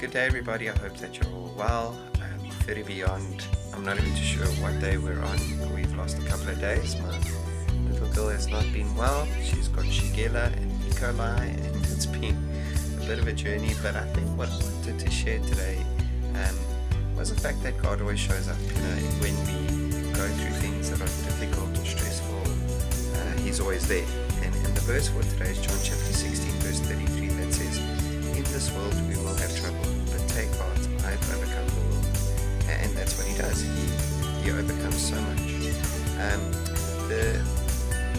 Good day, everybody. I hope that you're all well. 30 beyond. I'm not even too sure what day we're on. We've lost a couple of days. My little girl has not been well. She's got Shigella and E. coli, and it's been a bit of a journey. But I think what I wanted to share today was the fact that God always shows up. When we go through things that are difficult or stressful, He's always there. And the verse for today is John chapter 16, verse 33, that says, "In this world we will have trouble, but take heart, I have overcome the world." And that's what He does. He overcomes so much. The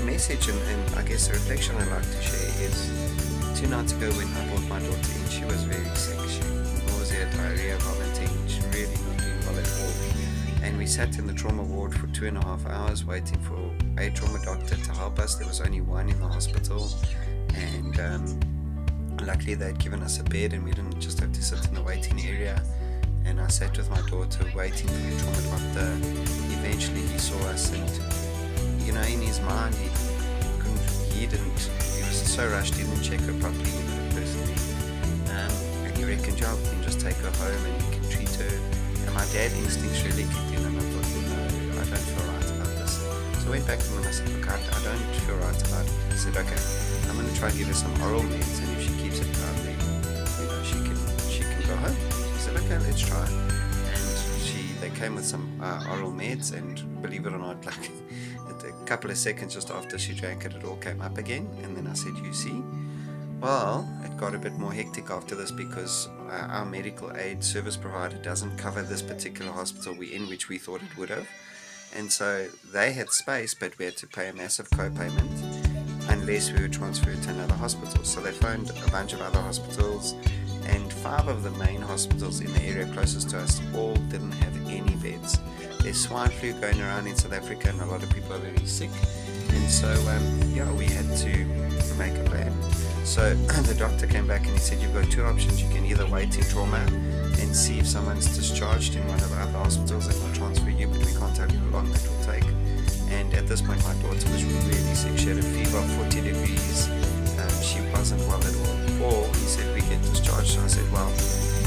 message and I guess the reflection I'd like to share is 2 nights ago when I brought my daughter in, she was very sick. She nausea, diarrhea, vomiting. She really not doing well at all. And we sat in the trauma ward for 2.5 hours waiting for a trauma doctor to help us. There was only one in the hospital, and luckily they'd given us a bed and we didn't just have to sit in the waiting area. And I sat with my daughter waiting for the trauma doctor. Eventually he saw us, and in his mind he was so rushed, he didn't check her properly personally. And he reckoned, yeah, we can just take her home and we can treat her. And my dad instincts really kicked in, and I thought, no, I don't feel right about this. So I went back to him and I said, look, I don't feel right about it. He said, okay, I'm going to try to give her some oral meds, and if she keeps it down, then she can go home. She said, okay, let's try. And they came with some oral meds, and believe it or not, like a couple of seconds just after she drank it all came up again. And then I said, you see, well, it got a bit more hectic after this because our medical aid service provider doesn't cover this particular hospital we're in, which we thought it would have. And so they had space, but we had to pay a massive co-payment unless we were transferred to another hospital. So they phoned a bunch of other hospitals, and 5 of the main hospitals in the area closest to us all didn't have any beds. There's swine flu going around in South Africa, and a lot of people are very sick. And so, we had to make a plan. So the doctor came back and he said, you've got 2 options. You can either wait in trauma and see if someone's discharged in one of the other hospitals and we'll transfer you, but we can't tell you how long that will take. And at this point my daughter was really sick. She had a fever of 40 degrees. She wasn't well at all. Or he said we get discharged. So I said, well,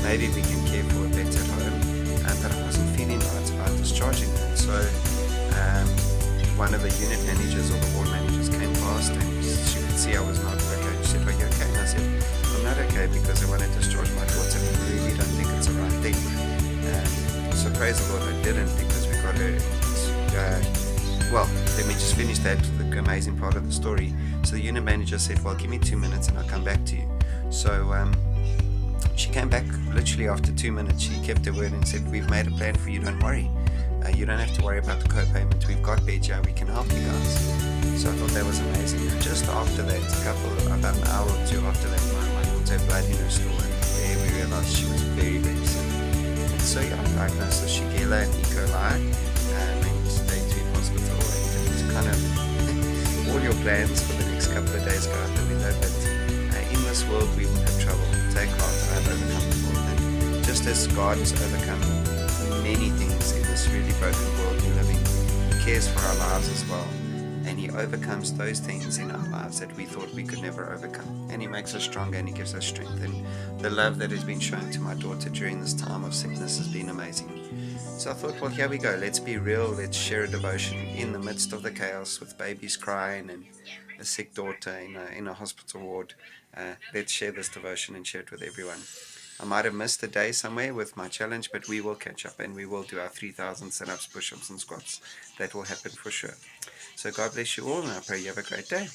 maybe we can care for a bit at home. But I wasn't feeling right about discharging her. So one of the unit managers or the ward managers came past, and she could see I was not okay. She said, are you okay? And I said, I'm not okay because I want to discharge my daughter. I really don't think it's the right thing. So praise the Lord I didn't, because we got her. Let me just finish that, the amazing part of the story. So the unit manager said, well, give me 2 minutes and I'll come back to you. So she came back literally after 2 minutes. She kept her word and said, we've made a plan for you, don't worry. You don't have to worry about the co-payment. We've got beds here, we can help you guys. So I thought that was amazing. And just after that, about an hour or 2 after that, my daughter had blood in her stool, and there we realized she was very, very sick. And so I diagnosed with Shigella and E. coli, and stayed to hospital, and it was kind of all your plans for the next couple of days go out the window. But in this world we will have trouble. Take heart, I have overcome the world. And just as God has overcome many things in this really broken world we live in, He cares for our lives as well, and He overcomes those things in our lives that we thought we could never overcome, and He makes us stronger and He gives us strength. And the love that has been shown to my daughter during this time of sickness has been amazing. So I thought, well, here we go, let's be real, let's share a devotion in the midst of the chaos with babies crying and a sick daughter in a hospital ward. Let's share this devotion and share it with everyone. I might have missed a day somewhere with my challenge, but we will catch up and we will do our 3,000 sit-ups, push-ups and squats. That will happen for sure. So God bless you all, and I pray you have a great day.